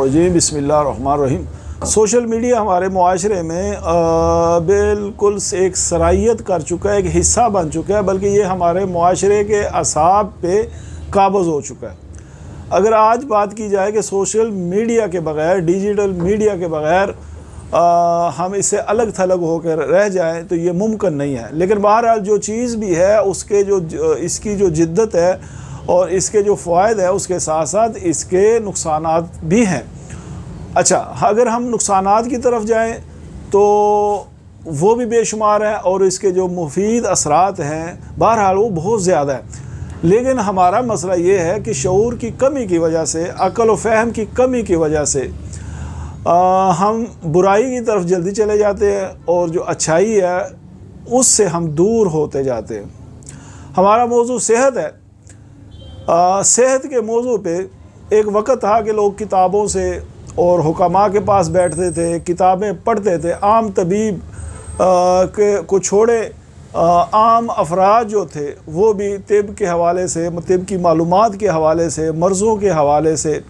मिनश्शैतानिर्रजीम बिस्मिल्लाहिर्रहमानिर्रहीम। Social media हमारे मुआशरे में बिल्कुल एक सराहियत कर चुका है, एक हिस्सा बन चुका है, बल्कि ये हमारे मुआशरे के असाब पे काबज़ हो चुका है। अगर आज बात की जाए कि सोशल मीडिया के बग़ैर, डिजिटल मीडिया के बग़ैर हम इससे अलग थलग होकर रह जाएं तो ये मुमकिन नहीं है। लेकिन बहरहाल जो चीज़ भी है उसके इसकी जो जिद्दत है और इसके जो फ़ायदे हैं उसके साथ साथ इसके नुकसानात भी हैं। अच्छा, अगर हम नुकसानात की तरफ जाएं तो वो भी बेशुमार हैं और इसके जो मुफीद असरात हैं बहरहाल वो बहुत ज़्यादा है। लेकिन हमारा मसला ये है कि शऊर की कमी की वजह से, अक़ल व फ़हम की कमी की वजह से हम बुराई की तरफ जल्दी चले जाते हैं और जो अच्छाई है उससे हम दूर होते जाते हैं। हमारा मौजू सेहत है। सेहत के मौजू पे एक वक़्त था कि लोग किताबों से और हुक्मा के पास बैठते थे, किताबें पढ़ते थे। आम तबीब को छोड़े आम अफराद जो थे वो भी तिब के हवाले से, तिब की मालूमात के हवाले से, मर्ज़ों के हवाले से,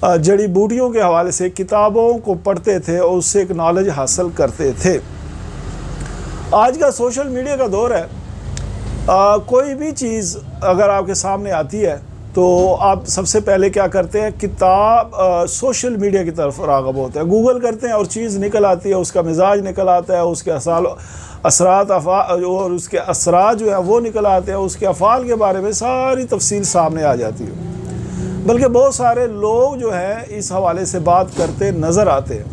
जड़ी बूटियों के हवाले से किताबों को पढ़ते थे और उससे एक नॉलेज हासिल करते थे। आज का सोशल मीडिया का दौर है। कोई भी चीज़ अगर आपके सामने आती है तो आप सबसे पहले क्या करते हैं, किताब सोशल मीडिया की तरफ राग़ब होते हैं, गूगल करते हैं और चीज़ निकल आती है, उसका मिजाज निकल आता है, उसके असरात और उसके असरात जो है वो निकल आते हैं, उसके अफ़ाल के बारे में सारी तफसील सामने आ जाती है। बल्कि बहुत सारे लोग जो हैं इस हवाले से बात करते नज़र आते हैं।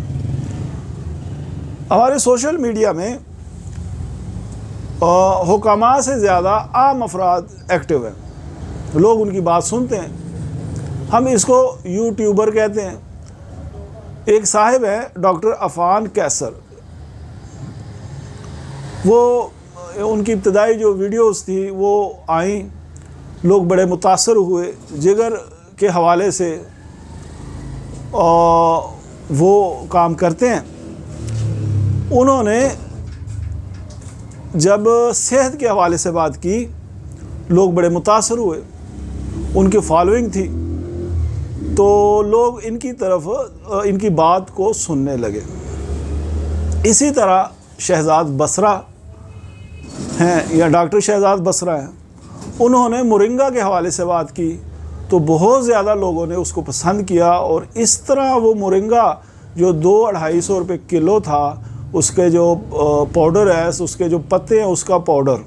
हमारे सोशल मीडिया में हुक्मा से ज़्यादा आम अफराद एक्टिव हैं, लोग उनकी बात सुनते हैं। हम इसको यूट्यूबर कहते हैं। एक साहिब है डॉक्टर अफान कैसर, वो उनकी इब्तदाई जो वीडियोस थी वो आई, लोग बड़े मुतासर हुए। जिगर के हवाले से वो काम करते हैं। उन्होंने जब सेहत के हवाले से बात की, लोग बड़े मुतासर हुए, उनकी फॉलोइंग थी, तो लोग इनकी तरफ इनकी बात को सुनने लगे। इसी तरह शहजाद बसरा हैं या डॉक्टर शहजाद बसरा हैं, उन्होंने मोरिंगा के हवाले से बात की तो बहुत ज़्यादा लोगों ने उसको पसंद किया और इस तरह वो मोरिंगा जो 200-250 रुपये किलो था, उसके जो पाउडर है, उसके जो पत्ते हैं उसका पाउडर,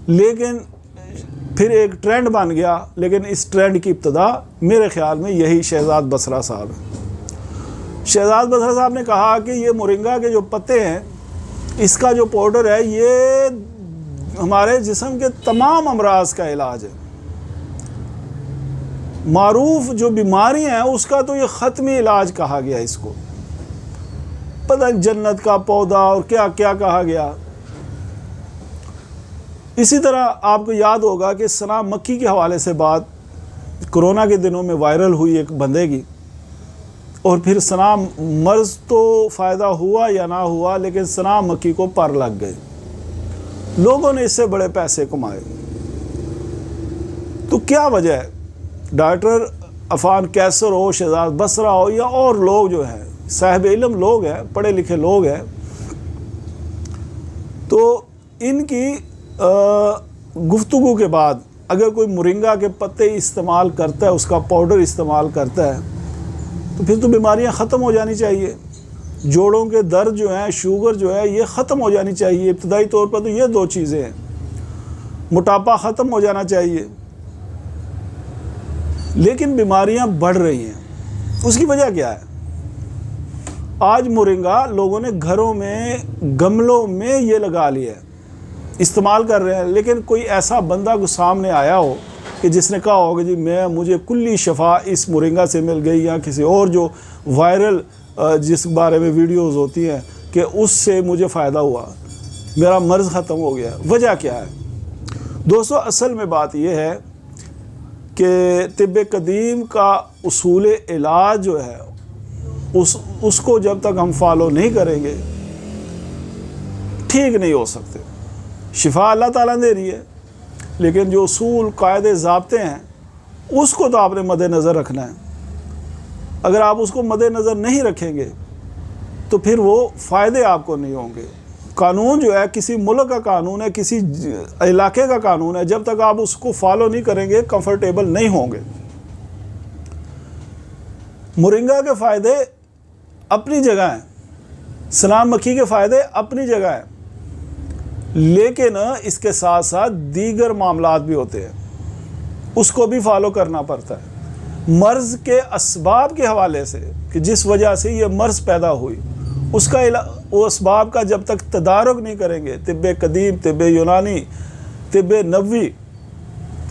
लेकिन फिर एक ट्रेंड बन गया। लेकिन इस ट्रेंड की इब्तदा मेरे ख़्याल में यही शहजाद बसरा साहब है। शहजाद बसरा साहब ने कहा कि ये मोरिंगा के जो पत्ते हैं, इसका जो पाउडर है, ये हमारे जिस्म के तमाम अमराज का इलाज है। मारूफ जो बीमारियां हैं उसका तो ये ख़त्मी इलाज कहा गया। इसको पता जन्नत का पौधा और क्या क्या कहा गया। इसी तरह आपको याद होगा कि सना मक्की के हवाले से बात कोरोना के दिनों में वायरल हुई एक बंदे की, और फिर सना मर्ज़ तो फ़ायदा हुआ या ना हुआ, लेकिन सना मक्की को पर लग गए। लोगों ने इससे बड़े पैसे कमाए। तो क्या वजह है? डॉक्टर अफान कैसर हो, शहजाद बसरा हो या और लोग जो हैं साहिब इल्म लोग हैं, पढ़े लिखे लोग हैं, तो इनकी गुफ्तगू के बाद अगर कोई मोरिंगा के पत्ते इस्तेमाल करता है, उसका पाउडर इस्तेमाल करता है, तो फिर तो बीमारियां ख़त्म हो जानी चाहिए। जोड़ों के दर्द जो हैं, शुगर जो है, ये ख़त्म हो जानी चाहिए। इब्तदाई तौर पर तो ये दो चीज़ें हैं। मोटापा ख़त्म हो जाना चाहिए, लेकिन बीमारियां बढ़ रही हैं। उसकी वजह क्या है? आज मोरिंगा लोगों ने घरों में, गमलों में ये लगा लिया है, इस्तेमाल कर रहे हैं। लेकिन कोई ऐसा बंदा को सामने आया हो कि जिसने कहा होगा जी मुझे कुल्ली शफा इस मोरिंगा से मिल गई, या किसी और जो वायरल जिस बारे में वीडियोस होती हैं कि उससे मुझे फ़ायदा हुआ, मेरा मर्ज़ ख़त्म हो गया। वजह क्या है दोस्तों? असल में बात यह है कि तिब्ब कदीम का उसूल इलाज जो है उसको जब तक हम फॉलो नहीं करेंगे ठीक नहीं हो सकते। शिफा अल्लाह ताला दे रही है, लेकिन जो उसूल कायदे ज़ाब्ते हैं उसको तो आपने मद्देनज़र रखना है। अगर आप उसको मद्देनज़र नहीं रखेंगे तो फिर वो फ़ायदे आपको नहीं होंगे। कानून जो है किसी मुल्क का कानून है, किसी इलाके का कानून है, जब तक आप उसको फॉलो नहीं करेंगे कंफर्टेबल नहीं होंगे। मोरिंगा के फ़ायदे अपनी जगह हैं, सलाम मक्खी के फ़ायदे अपनी जगह हैं, लेकिन इसके साथ साथ दीगर मामलात भी होते हैं, उसको भी फॉलो करना पड़ता है। मर्ज़ के असबाब के हवाले से कि जिस वजह से ये मर्ज़ पैदा हुई, उसका वो असबाब का जब तक तदारुक नहीं करेंगे, तिब्बे कदीम, तिब्बे यूनानी, तिब्बे नबवी,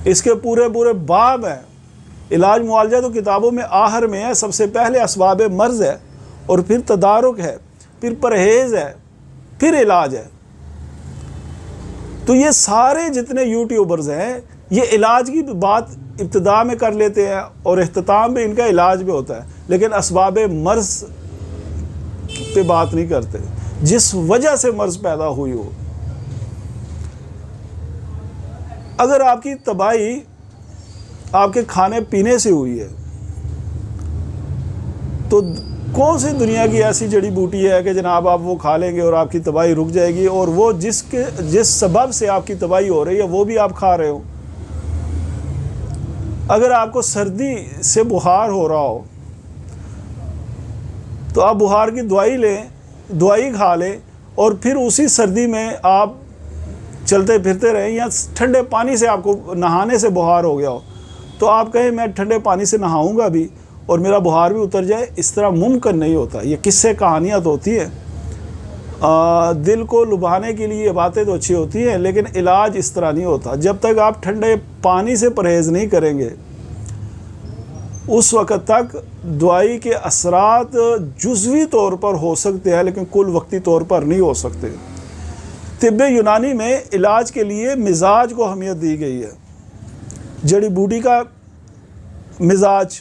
इसके पूरे पूरे बाब हैं। इलाज मुआलजा तो किताबों में आखिर में है। सबसे पहले असबाब मर्ज़ है, और फिर तदारुक है, फिर परहेज़ है, फिर इलाज है। तो ये सारे जितने यूट्यूबर्स हैं ये इलाज की बात इब्तिदा में कर लेते हैं और इख्तिताम में इनका इलाज भी होता है, लेकिन असबाब मर्ज़ पे बात नहीं करते जिस वजह से मर्ज़ पैदा हुई हो। अगर आपकी तबाही आपके खाने पीने से हुई है तो कौन सी दुनिया की ऐसी जड़ी बूटी है कि जनाब आप वो खा लेंगे और आपकी तबाही रुक जाएगी, और वो जिस सबब से आपकी तबाही हो रही है वो भी आप खा रहे हो। अगर आपको सर्दी से बुखार हो रहा हो तो आप बुखार की दवाई लें, दवाई खा लें, और फिर उसी सर्दी में आप चलते फिरते रहें, या ठंडे पानी से आपको नहाने से बुखार हो गया हो तो आप कहें मैं ठंडे पानी से नहाऊंगा भी और मेरा बुखार भी उतर जाए। इस तरह मुमकिन नहीं होता। ये किस्से कहानियाँ तो होती हैं, दिल को लुभाने के लिए ये बातें तो अच्छी होती हैं, लेकिन इलाज इस तरह नहीं होता। जब तक आप ठंडे पानी से परहेज़ नहीं करेंगे उस वक़्त तक दवाई के असरात जुज़वी तौर पर हो सकते हैं, लेकिन कुल वक्ती तौर पर नहीं हो सकते। तिब्बे यूनानी में इलाज के लिए मिजाज को अहमियत दी गई है। जड़ी बूटी का मिजाज,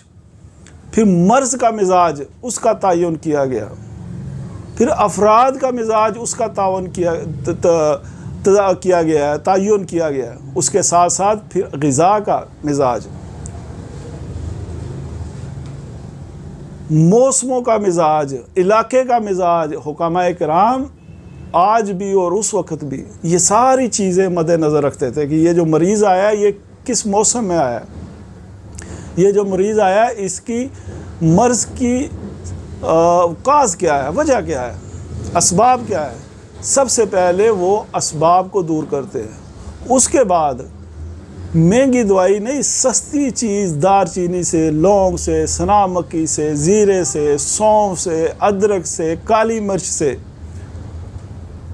फिर मर्ज़ का मिजाज, उसका तयन किया गया, फिर अफराद का मिजाज, उसका तयन किया गया है, तयन किया गया है। उसके साथ साथ फिर ग़िज़ा का मिजाज, मौसमों का मिजाज, इलाके का मिजाज। हुकामाए किराम आज भी और उस वक़्त भी ये सारी चीज़ें मद्देनज़र रखते थे कि ये जो मरीज़ आया ये किस मौसम में आया, ये जो मरीज़ आया इसकी मर्ज़ की काज़ क्या है, वजह क्या है, असबाब क्या है। सबसे पहले वो असबाब को दूर करते हैं। उसके बाद महंगी दवाई नहीं, सस्ती चीज़ दारचीनी से, लौंग से, सना मक्की से, ज़ीरे से, सौंफ से, अदरक से, काली मिर्च से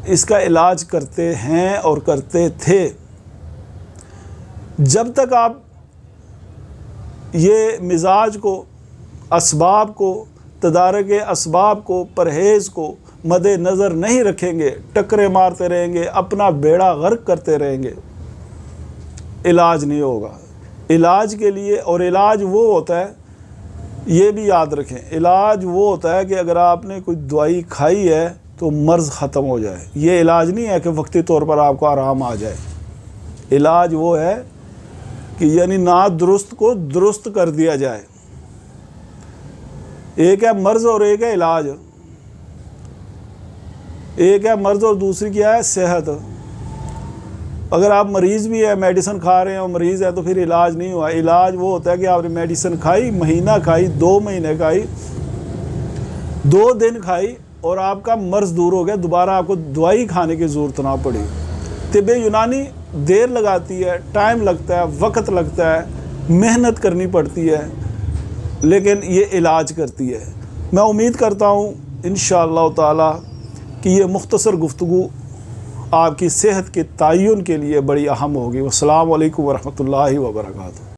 इसका इलाज करते हैं और करते थे। जब तक आप ये मिजाज को, असबाब को, तदारक असबाब को, परहेज़ को मद्देनज़र नहीं रखेंगे, टक्करे मारते रहेंगे, अपना बेड़ा गर्क करते रहेंगे, इलाज नहीं होगा। इलाज के लिए, और इलाज वो होता है, ये भी याद रखें, इलाज वो होता है कि अगर आपने कोई दवाई खाई है तो मर्ज़ ख़त्म हो जाए। ये इलाज नहीं है कि वक्ती तौर पर आपको आराम आ जाए। इलाज वो है कि यानी ना दुरुस्त को दुरुस्त कर दिया जाए। एक है मर्ज़ और एक है इलाज। एक है मर्ज़ और दूसरी क्या है, सेहत। अगर आप मरीज़ भी है, मेडिसिन खा रहे हैं और मरीज़ है तो फिर इलाज नहीं हुआ। इलाज वो होता है कि आपने मेडिसिन खाई, महीना खाई, 2 महीने खाई, 2 दिन खाई और आपका मर्ज़ दूर हो गया, दोबारा आपको दवाई खाने की ज़रूरत ना पड़ी। तिब्बे यूनानी देर लगाती है, टाइम लगता है, वक्त लगता है, मेहनत करनी पड़ती है, लेकिन ये इलाज करती है। मैं उम्मीद करता हूँ इंशाअल्लाह ताला कि ये मुख्तसर गुफ्तगू आपकी सेहत के तयन के लिए बड़ी अहम होगी। अस्सलामु अलैकुम वरहमतुल्लाहि वबरकातुहू।